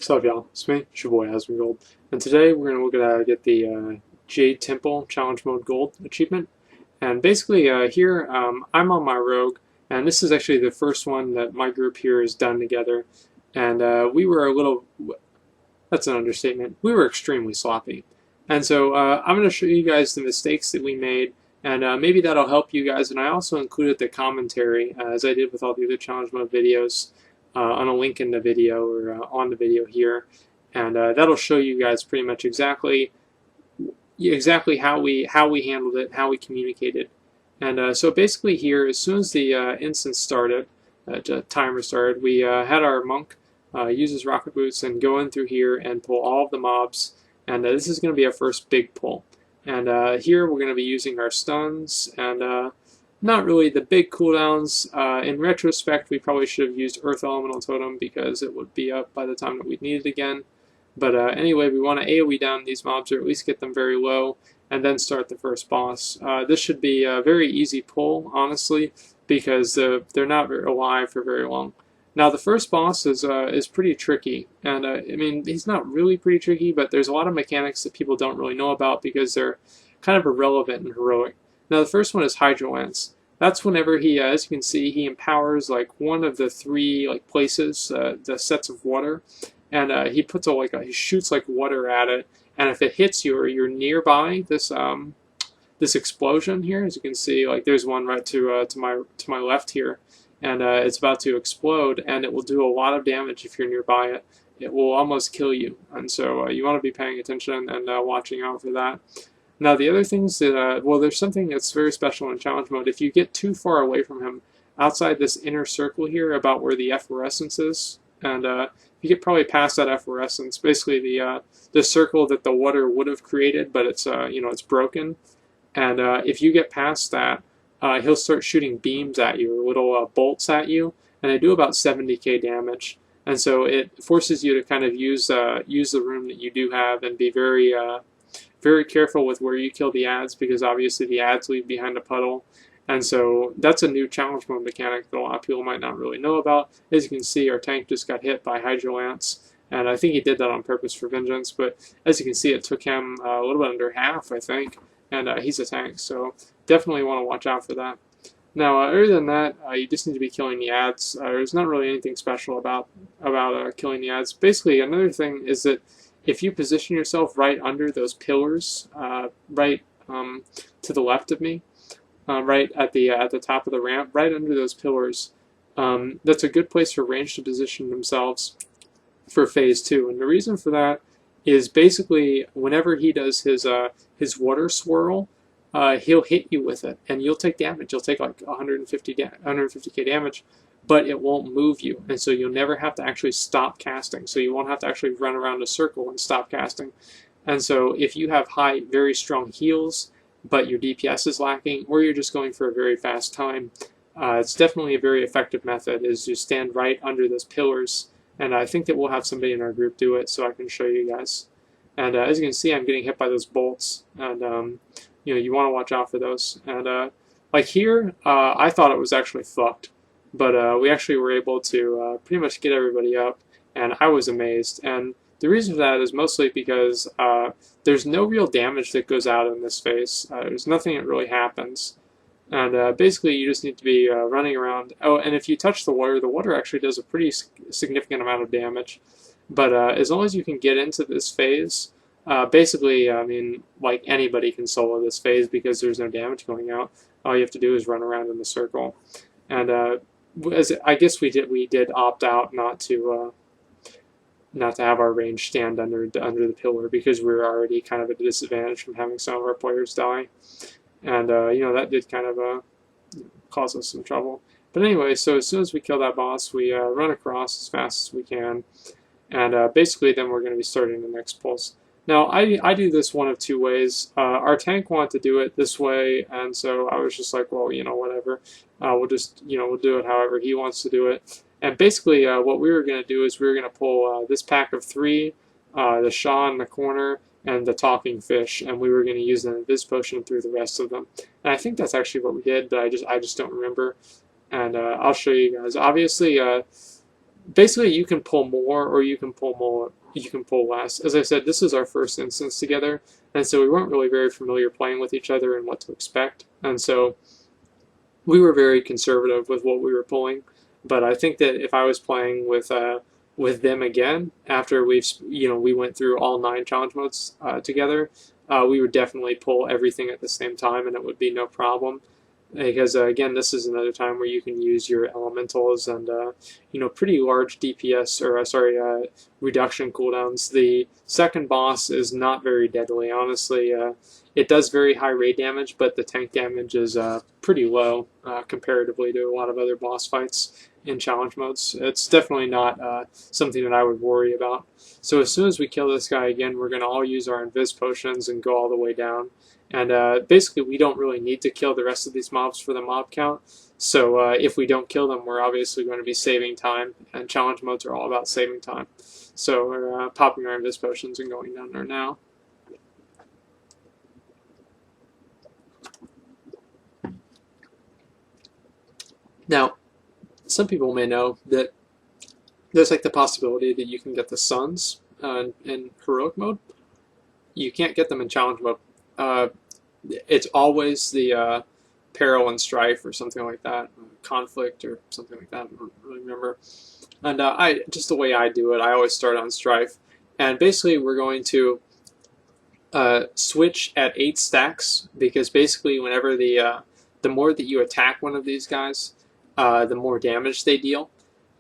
What's up, y'all? It's me, it's your boy Asmongold, and today we're going to look at how to get the Jade Temple Challenge Mode Gold achievement. And basically, here I'm on my rogue, and this is actually the first one that my group here has done together. And we were a little, that's an understatement, we were extremely sloppy. And so I'm going to show you guys the mistakes that we made, and maybe that'll help you guys. And I also included the commentary, as I did with all the other Challenge Mode videos. On a link in the video or on the video here, and that'll show you guys pretty much exactly how we handled it, how we communicated. And so basically here, as soon as the instance started, timer started, we had our monk use his rocket boots and go in through here and pull all of the mobs, and this is going to be our first big pull. And here we're going to be using our stuns and not really the big cooldowns. In retrospect, we probably should have used Earth Elemental Totem because it would be up by the time that we'd need it again. But anyway, we want to AoE down these mobs, or at least get them very low, and then start the first boss. This should be a very easy pull, honestly, because they're not alive for very long. Now, the first boss is pretty tricky, and I mean, he's not really pretty tricky, but there's a lot of mechanics that people don't really know about because they're kind of irrelevant and heroic. Now, the first one is Hydro Lance. That's whenever he, as you can see, he empowers like one of the three places, the sets of water, and he puts he shoots like water at it, and if it hits you or you're nearby this this explosion here, as you can see, like there's one right to my left here, and it's about to explode, and it will do a lot of damage if you're nearby it. It will almost kill you, and so you want to be paying attention and watching out for that. Now, the other things that, well, there's something that's very special in challenge mode. If you get too far away from him, outside this inner circle here about where the efflorescence is, and you get probably past that efflorescence, basically the circle that the water would have created, but it's it's broken. And if you get past that, he'll start shooting beams at you, or little bolts at you, and they do about 70k damage. And so it forces you to kind of use the room that you do have and be very careful with where you kill the ads, because obviously the ads leave behind a puddle. And so that's a new challenge mode mechanic that a lot of people might not really know about. As you can see, our tank just got hit by Hydro Lance, and I think he did that on purpose for vengeance, but as you can see, it took him a little bit under half, I think, and he's a tank, so definitely want to watch out for that. Now, other than that, you just need to be killing the ads. There's not really anything special about killing the ads. Basically, another thing is that if you position yourself right under those pillars, right to the left of me, right at the top of the ramp, right under those pillars, that's a good place for range to position themselves for phase 2. And the reason for that is basically whenever he does his water swirl, he'll hit you with it, and you'll take damage. You'll take like 150k damage, but it won't move you, and so you'll never have to actually stop casting. So you won't have to actually run around a circle and stop casting. And so if you have very strong heals, but your DPS is lacking, or you're just going for a very fast time, it's definitely a very effective method, is you stand right under those pillars. And I think that we'll have somebody in our group do it, so I can show you guys. And as you can see, I'm getting hit by those bolts, and you want to watch out for those. And like here, I thought it was actually fucked. But we actually were able to pretty much get everybody up, and I was amazed. And the reason for that is mostly because there's no real damage that goes out in this phase. There's nothing that really happens. And basically you just need to be running around. Oh, and if you touch the water actually does a pretty significant amount of damage. But as long as you can get into this phase, basically, I mean, like anybody can solo this phase because there's no damage going out. All you have to do is run around in the circle. And as I guess we did opt out not to have our range stand under the pillar, because we were already kind of at a disadvantage from having some of our players die, and that did kind of cause us some trouble. But anyway, so as soon as we kill that boss, we run across as fast as we can, and basically then we're going to be starting the next pulse. Now, I do this one of two ways. Our tank wanted to do it this way, and so I was just like, well, whatever. We'll just, we'll do it however he wants to do it. And basically, what we were going to do is we were going to pull this pack of 3, the Shaw in the corner, and the Talking Fish, and we were going to use an Invis Potion through the rest of them. And I think that's actually what we did, but I just don't remember. And I'll show you guys. Obviously, basically you can pull more or you can pull more. You can pull less. As I said, this is our first instance together, and so we weren't really very familiar playing with each other and what to expect, and so we were very conservative with what we were pulling. But I think that if I was playing with them again after we went through all 9 challenge modes together, we would definitely pull everything at the same time, and it would be no problem. Because again, this is another time where you can use your elementals and pretty large DPS or reduction cooldowns. The second boss is not very deadly, honestly. It does very high raid damage, but the tank damage is pretty low comparatively to a lot of other boss fights in challenge modes. It's definitely not something that I would worry about. So as soon as we kill this guy again, we're going to all use our invis potions and go all the way down. And basically, we don't really need to kill the rest of these mobs for the mob count. So if we don't kill them, we're obviously going to be saving time. And challenge modes are all about saving time. So we're popping our invis potions and going down there now. Now, some people may know that there's like the possibility that you can get the suns in heroic mode. You can't get them in challenge mode. It's always the peril and strife or something like that, conflict or something like that. I don't really remember. And just the way I do it, I always start on strife. And basically, we're going to switch at 8 stacks because basically, whenever the more that you attack one of these guys, the more damage they deal.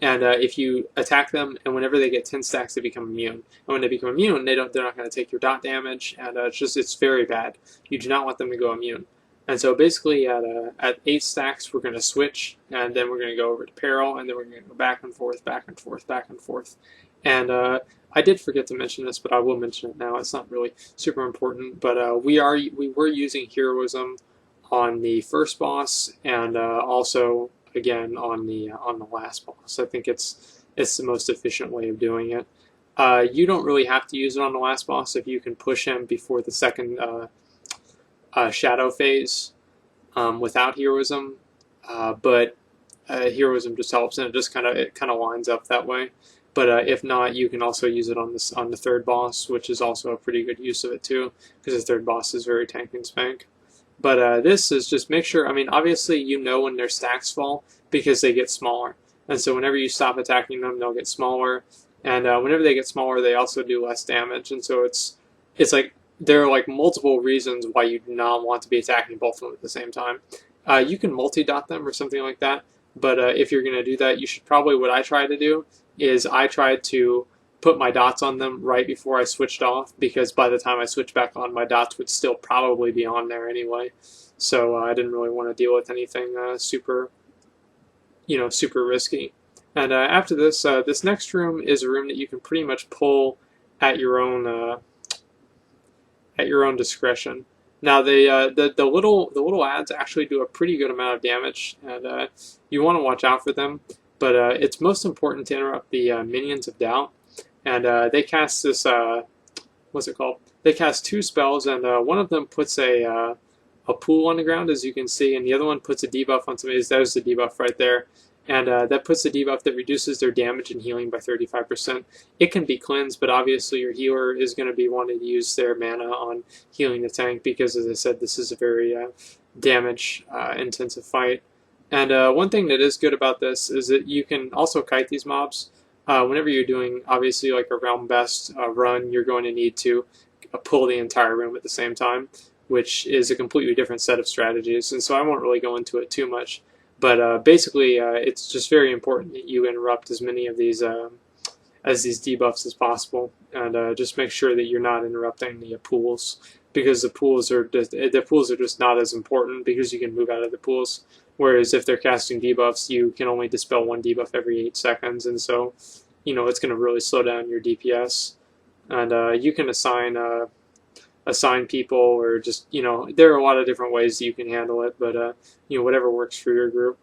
And if you attack them, and whenever they get 10 stacks, they become immune. And when they become immune, they're not going to take your dot damage, and it's very bad. You do not want them to go immune. And so basically, at 8 stacks, we're going to switch, and then we're going to go over to peril, and then we're going to go back and forth, back and forth, back and forth. And I did forget to mention this, but I will mention it now. It's not really super important, but we were using heroism on the first boss, and also again on the last boss. I think it's the most efficient way of doing it. You don't really have to use it on the last boss if you can push him before the second shadow phase without heroism, but heroism just helps, and it kind of lines up that way. But if not, you can also use it on the third boss, which is also a pretty good use of it too, because the third boss is very tank and spank. But this is just make sure, I mean, obviously you know when their stacks fall because they get smaller. And so whenever you stop attacking them, they'll get smaller. And whenever they get smaller, they also do less damage. And so it's like there are like multiple reasons why you do not want to be attacking both of them at the same time. You can multi-dot them or something like that. But if you're going to do that, you should probably, what I try to do is I tried to put my dots on them right before I switched off, because by the time I switched back on, my dots would still probably be on there anyway. So I didn't really want to deal with anything super risky. And after this, this next room is a room that you can pretty much pull at your own discretion. Now the little ads actually do a pretty good amount of damage, and you want to watch out for them. But it's most important to interrupt the Minions of Doubt. And they cast this, what's it called? They cast 2 spells, and one of them puts a pool on the ground, as you can see, and the other one puts a debuff on somebody. There's the debuff right there. And that puts a debuff that reduces their damage and healing by 35%. It can be cleansed, but obviously your healer is going to be wanting to use their mana on healing the tank, because, as I said, this is a very damage-intensive fight. And one thing that is good about this is that you can also kite these mobs. Whenever you're doing, obviously, like a Realm Best run, you're going to need to pull the entire room at the same time, which is a completely different set of strategies. And so I won't really go into it too much. But basically, it's just very important that you interrupt as many of these debuffs as possible, and just make sure that you're not interrupting the pools, because the pools are just not as important, because you can move out of the pools. Whereas if they're casting debuffs, you can only dispel 1 debuff every 8 seconds, and so it's going to really slow down your DPS. And you can assign people, or just there are a lot of different ways that you can handle it, but whatever works for your group.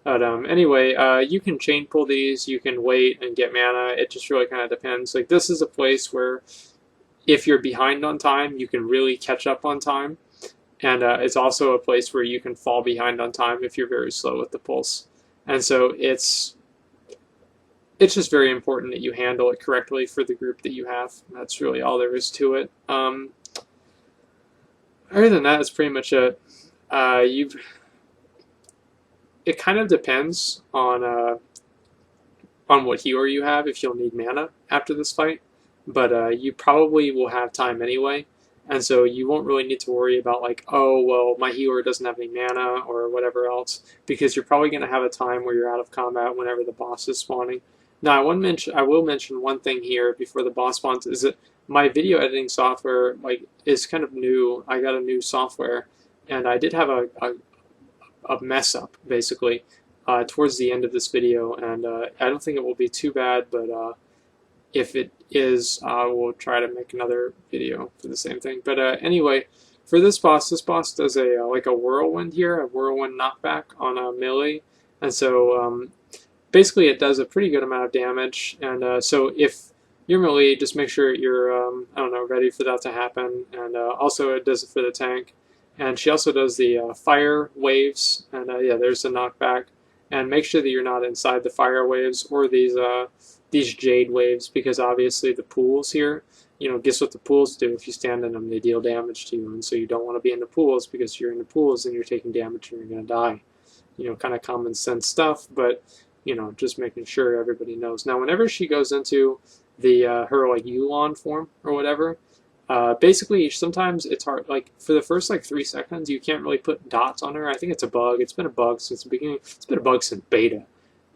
But anyway, you can chain pull these, you can wait and get mana. It just really kind of depends. Like, this is a place where if you're behind on time, you can really catch up on time. And it's also a place where you can fall behind on time if you're very slow with the pulse. And so it's it's just very important that you handle it correctly for the group that you have. That's really all there is to it. Other than that, it's pretty much it. You've It kind of depends on what healer you have, if you'll need mana after this fight, but you probably will have time anyway, and so you won't really need to worry about like, oh well, my healer doesn't have any mana or whatever else, because you're probably going to have a time where you're out of combat whenever the boss is spawning. Now I will mention one thing here before the boss spawns, is that my video editing software is kind of new. I got a new software, and I did have a mess up basically towards the end of this video, and I don't think it will be too bad, but if it is, we'll try to make another video for the same thing. But anyway, for this boss does a like a whirlwind here, a whirlwind knockback on a melee, and so basically it does a pretty good amount of damage. And so if you're melee, just make sure you're I don't know, ready for that to happen. And also it does it for the tank. And she also does the fire waves, and yeah, there's the knockback. And make sure that you're not inside the fire waves or these jade waves, because obviously the pools here, you know, guess what the pools do? If you stand in them, they deal damage to you, and so you don't want to be in the pools, because if you're in the pools and you're taking damage and you're going to die. You know, kind of common sense stuff, but you know, just making sure everybody knows. Now, whenever she goes into the her like Yulon form or whatever. Basically, sometimes it's hard, like, for the first, 3 seconds, you can't really put dots on her. I think it's a bug. It's been a bug since the beginning. It's been a bug since beta.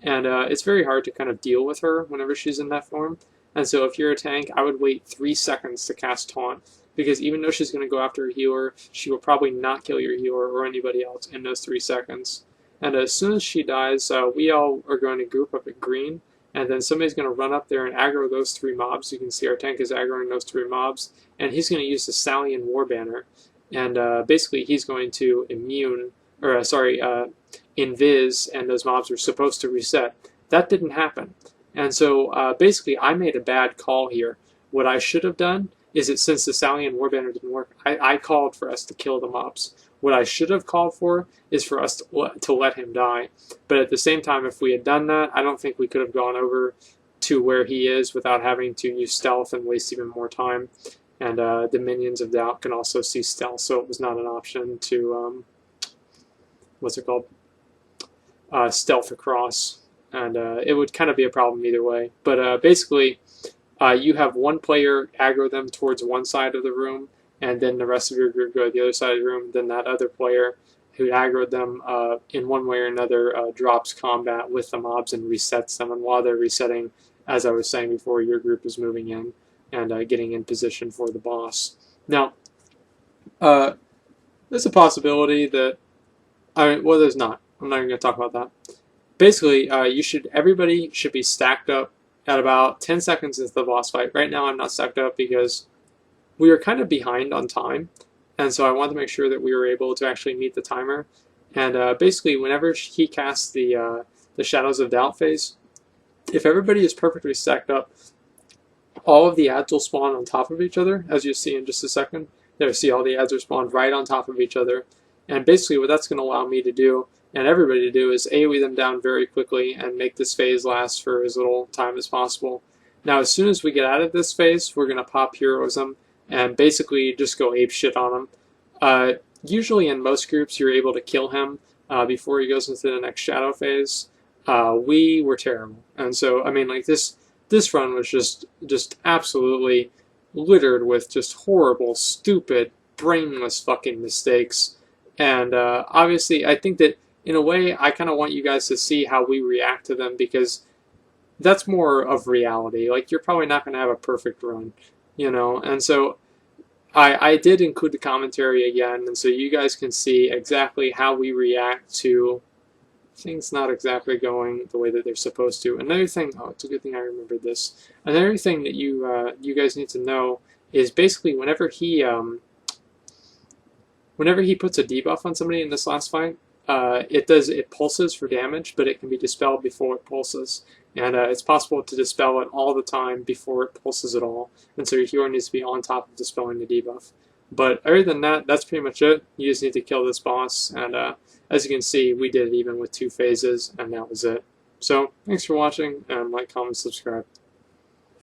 And it's very hard to kind of deal with her whenever she's in that form. And so if you're a tank, I would wait 3 seconds to cast Taunt, because even though she's going to go after a healer, she will probably not kill your healer or anybody else in those 3 seconds. And as soon as she dies, we all are going to group up at green, and then somebody's going to run up there and aggro those 3 mobs. You can see our tank is aggroing those 3 mobs, and he's going to use the Stallion War Banner, and basically he's going to invis, and those mobs are supposed to reset. That didn't happen, and so basically I made a bad call here. What I should have done is that since the Stallion War Banner didn't work, I called for us to kill the mobs. What I should have called for is for us to let him die. But at the same time, if we had done that, I don't think we could have gone over to where he is without having to use stealth and waste even more time. And the minions of Doubt can also see stealth, so it was not an option to, stealth across. And it would kind of be a problem either way. But basically, you have one player aggro them towards one side of the room, and then the rest of your group go to the other side of the room. Then that other player who aggroed them in one way or another drops combat with the mobs and resets them. And while they're resetting, as I was saying before, your group is moving in and getting in position for the boss. Now, there's a possibility that, well, there's not. I'm not even going to talk about that. Basically, everybody should be stacked up at about 10 seconds into the boss fight. Right now, I'm not stacked up because we were kind of behind on time, and so I wanted to make sure that we were able to actually meet the timer. And basically, whenever he casts the Shadows of Doubt phase, if everybody is perfectly stacked up, all of the ads will spawn on top of each other, as you'll see in just a second. There, see, all the ads are spawned right on top of each other. And basically what that's going to allow me to do, and everybody to do, is AoE them down very quickly and make this phase last for as little time as possible. Now, as soon as we get out of this phase, we're going to pop Heroism and basically just go ape shit on him. Usually in most groups, you're able to kill him before he goes into the next shadow phase. We were terrible. And so, I mean, like, this run was just absolutely littered with just horrible, stupid, brainless fucking mistakes. And obviously, I think that, in a way, I kind of want you guys to see how we react to them, because that's more of reality. Like, you're probably not going to have a perfect run, you know? And so I did include the commentary again, and so you guys can see exactly how we react to things not exactly going the way that they're supposed to. Another thing, oh, it's a good thing I remembered this. Another thing that you guys need to know is basically whenever he puts a debuff on somebody in this last fight, it pulses for damage, but it can be dispelled before it pulses. And it's possible to dispel it all the time before it pulses at all. And so your healer needs to be on top of dispelling the debuff. But other than that, that's pretty much it. You just need to kill this boss. And as you can see, we did it even with 2 phases, and that was it. So thanks for watching, and like, comment, subscribe.